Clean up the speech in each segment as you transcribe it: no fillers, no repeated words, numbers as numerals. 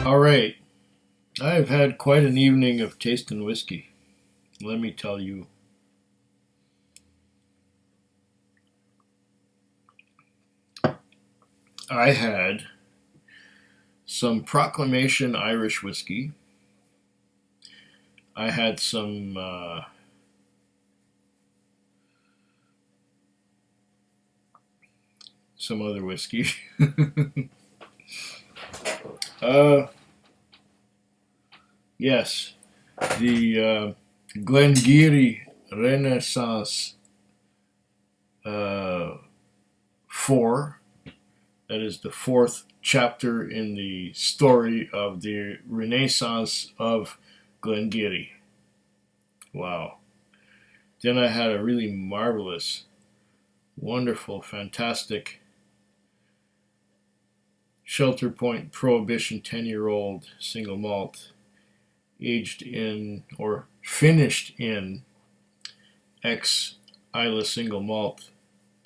All right, I've had quite an evening of tasting whiskey. Let me tell you. I had some Proclamation Irish whiskey. I had some other whiskey. uh, yes, the Glengarry Renaissance uh, 4. That is the fourth chapter in the story of the Renaissance of Glengarry. Wow. Then I had a really marvelous, wonderful, fantastic Shelter Point Prohibition 10-year-old single malt, aged in or finished in ex Isla single malt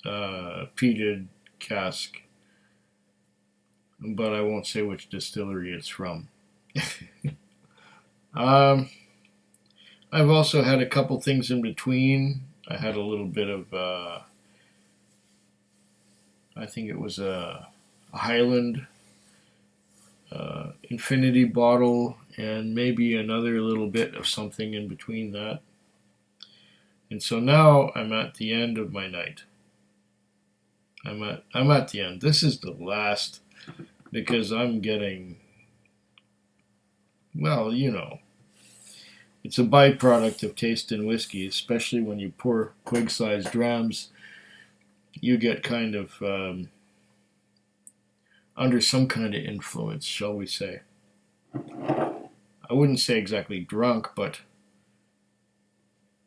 peated cask, but I won't say which distillery it's from. um, I've also had a couple things in between. I had a little bit of, I think it was a Highland infinity bottle, and maybe another little bit of something in between that. And so now I'm at the end of my night. I'm at the end. This is the last because I'm getting, well, it's a byproduct of tasting whiskey, especially when you pour quig-sized drams. You get kind of under some kind of influence, shall we say. I wouldn't say exactly drunk, but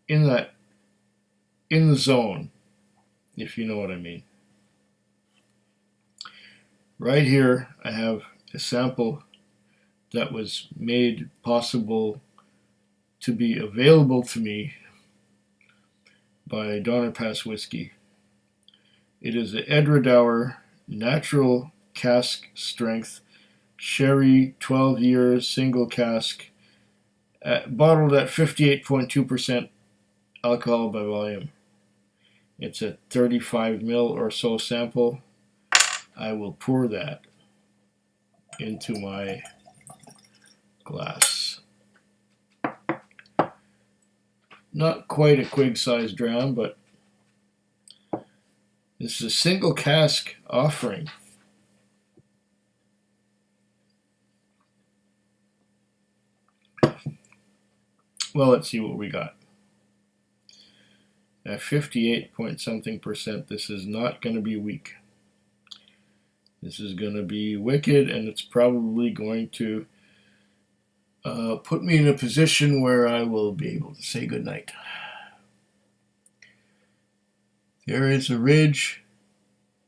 in the zone, if you know what I mean. Right here, I have a sample that was made possible to be available to me by Donner Pass Whiskey. It is the Edradour Natural Cask Strength Sherry 12 years single cask, bottled at 58.2% alcohol by volume. It's a 35 ml or so sample. I will pour that into my glass. Not quite a quig-sized dram, but this is a single cask offering. Well, let's see what we got. At 58 point something percent, this is not going to be weak. This is going to be wicked, and it's probably going to put me in a position where I will be able to say goodnight. There is a ridge,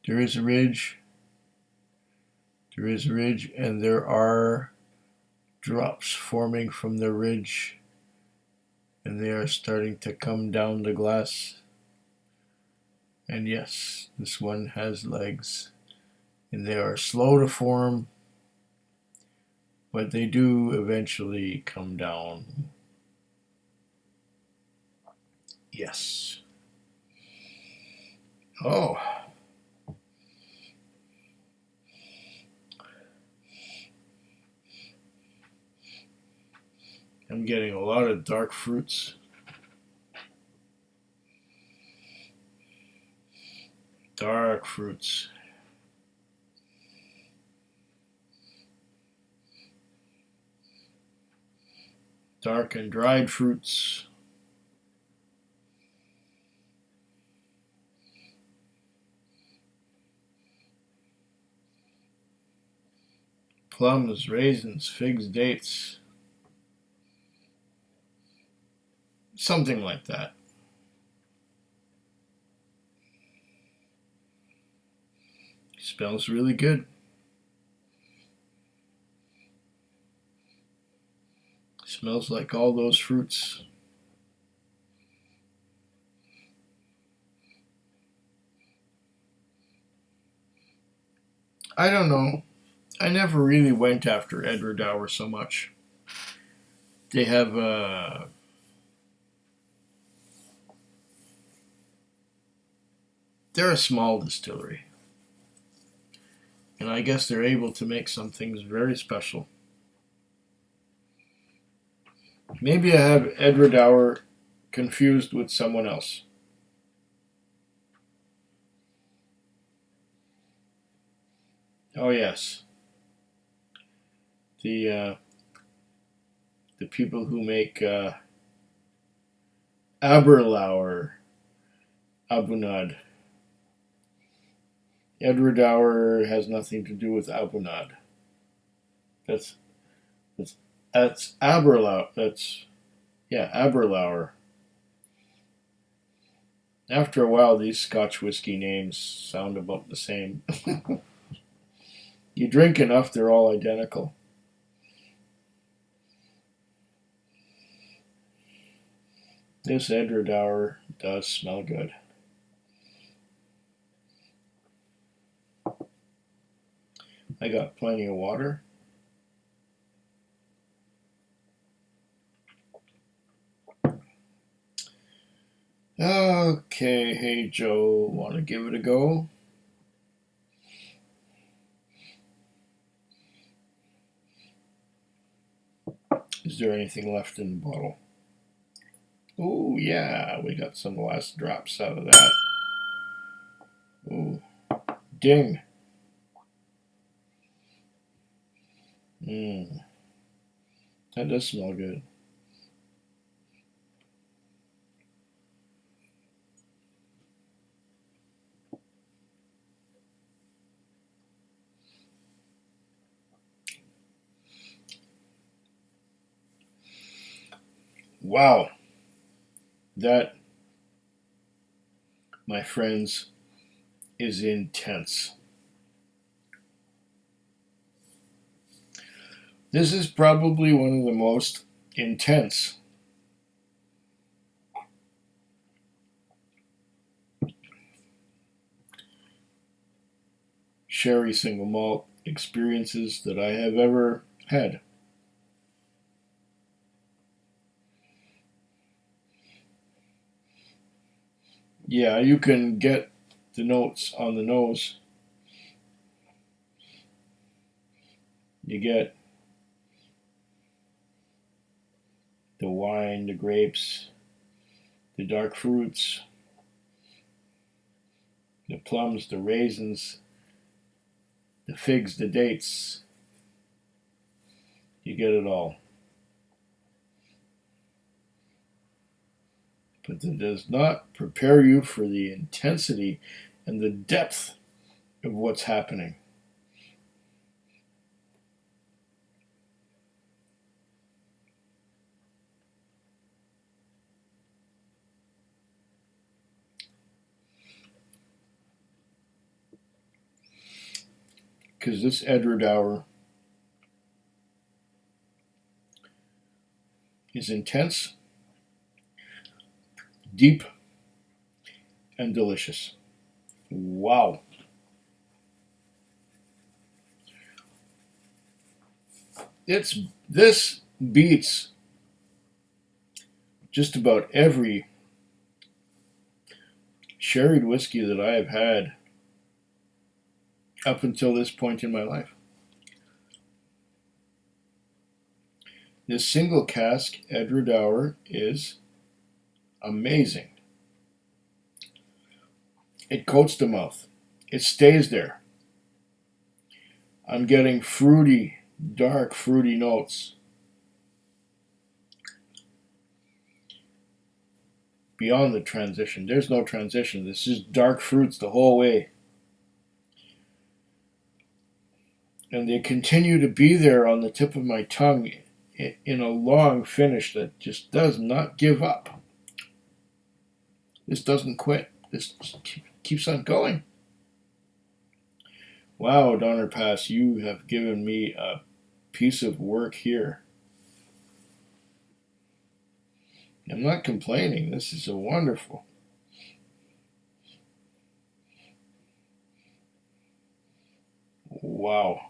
there is a ridge, there is a ridge, and there are drops forming from the ridge, and they are starting to come down the glass. And yes, this one has legs, and they are slow to form, but they do eventually come down. Yes. Oh. I'm getting a lot of dark fruits. Dark fruits. Dark and dried fruits. Plums, raisins, figs, dates. Something like that. Smells really good. Smells like all those fruits. I don't know. I never really went after Edradour so much. They have they're a small distillery, and I guess they're able to make some things very special. Maybe I have Edradour confused with someone else. Oh yes, the the people who make Aberlour Abunad. Edradour has nothing to do with Abunad. That's that's that's Aberlour. That's yeah, Aberlour. After a while, these Scotch whiskey names sound about the same. You drink enough, they're all identical. This Edradour does smell good. I got plenty of water. Okay, hey Joe, want to give it a go? Is there anything left in the bottle? Oh yeah, we got some last drops out of that. Oh, ding. Mmm, that does smell good. Wow, that, my friends, is intense. This is probably one of the most intense sherry single malt experiences that I have ever had. Yeah, you can get the notes on the nose. You get the wine, the grapes, the dark fruits, the plums, the raisins, the figs, the dates. You get it all. But that does not prepare you for the intensity and the depth of what's happening. Because this Edradour is intense, deep, and delicious. Wow. This beats just about every sherried whiskey that I have had up until this point in my life. This single cask Edradour is amazing. It coats the mouth. It stays there. I'm getting fruity, dark fruity notes. Beyond the transition. There's no transition. This is dark fruits the whole way. And they continue to be there on the tip of my tongue in a long finish that just does not give up. This doesn't quit. This keeps on going. Wow, Donner Pass, you have given me a piece of work here. I'm not complaining. This is a wonderful. Wow.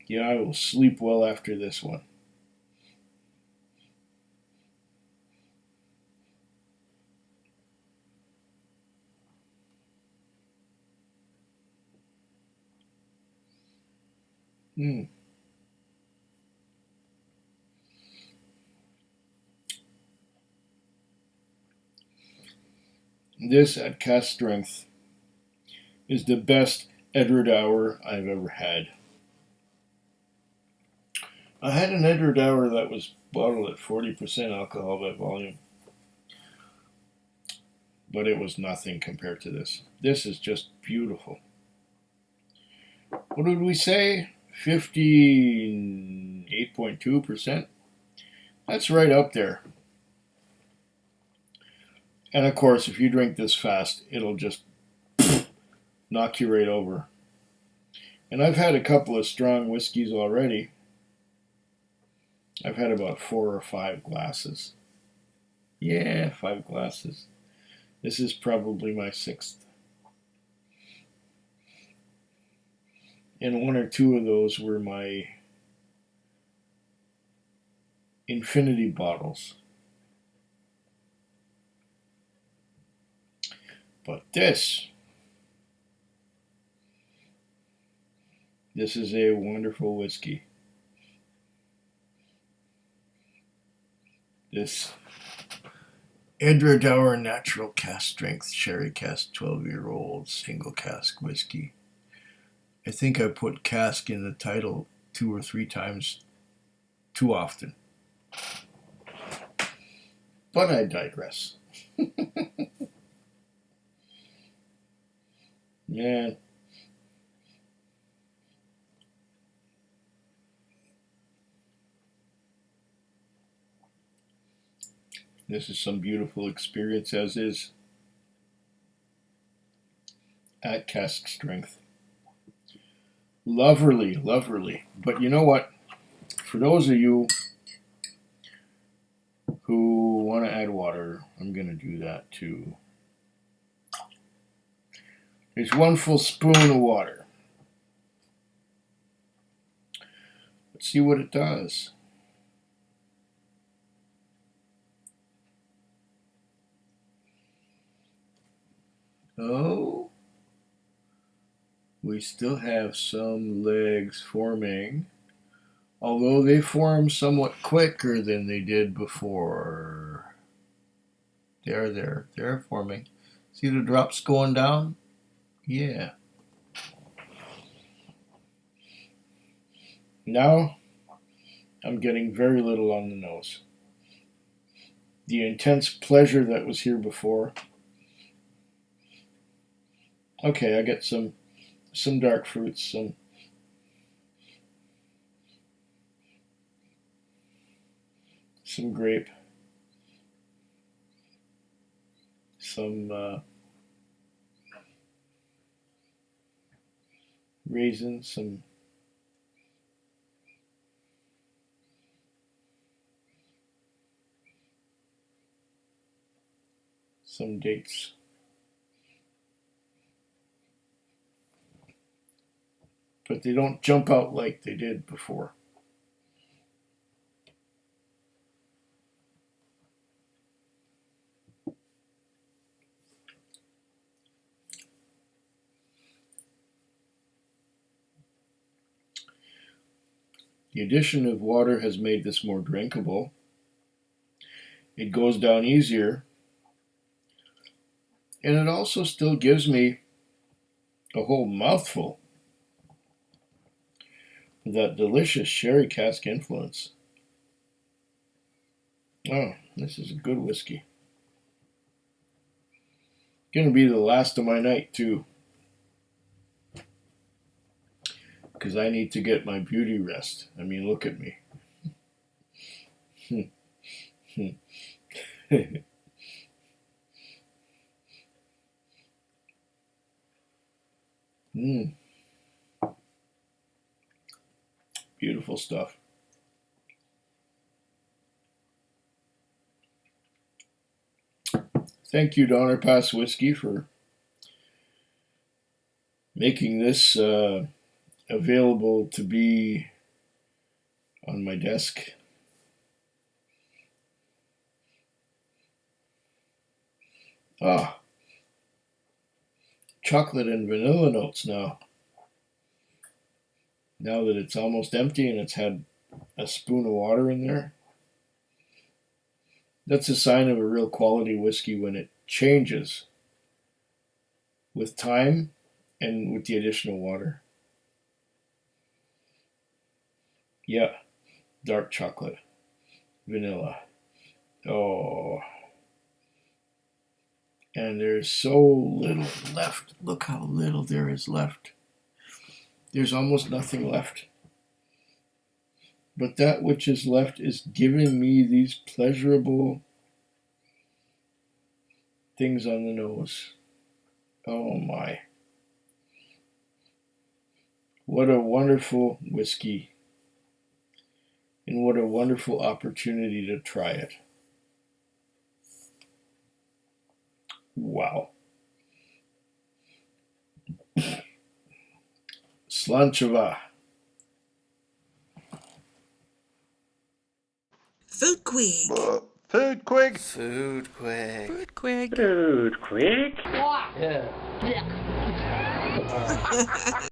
Yeah, I will sleep well after this one. Mm. This at Cask Strength is the best Edradour I've ever had. I had an Edradour that was bottled at 40% alcohol by volume, but it was nothing compared to this. This is just beautiful. What did we say? 58.2%? That's right up there. And of course, if you drink this fast, it'll just knock you right over. And I've had a couple of strong whiskeys already. I've had about 4 or 5 glasses. Yeah, 5 glasses. This is probably my 6th. And 1 or 2 of those were my infinity bottles. But this is a wonderful whiskey. This Edradour Natural Cask Strength Sherry Cask 12-year-old single cask whiskey. I think I put cask in the title 2 or 3 times too often. But I digress. Man. This is some beautiful experience, as is at Cask Strength. Lovely, lovely. But you know what? For those of you who want to add water, I'm going to do that too. There's 1 full spoon of water. Let's see what it does. Oh, we still have some legs forming, although they form somewhat quicker than they did before. They're forming. See the drops going down? Yeah. Now I'm getting very little on the nose. The intense pleasure that was here before. Okay, I get some dark fruits, some grape, some raisins, some dates. But they don't jump out like they did before. The addition of water has made this more drinkable. It goes down easier. And it also still gives me a whole mouthful of that delicious sherry cask influence. Oh, this is a good whiskey. Gonna be the last of my night, too. Because I need to get my beauty rest. I mean, look at me. Mm. Beautiful stuff. Thank you, Donner Pass Whiskey, for making this available to be on my desk. Ah, chocolate and vanilla notes now. Now that it's almost empty and it's had a spoon of water in there. That's a sign of a real quality whiskey when it changes with time and with the additional water. Yeah, dark chocolate, vanilla. Oh, and there's so little left. Look how little there is left. There's almost nothing left. But that which is left is giving me these pleasurable things on the nose. Oh my. What a wonderful whiskey. And what a wonderful opportunity to try it. Wow. Slancheva. Food Quig. Food Quig. Food Quig. Food Quig. Food Quig. Yeah.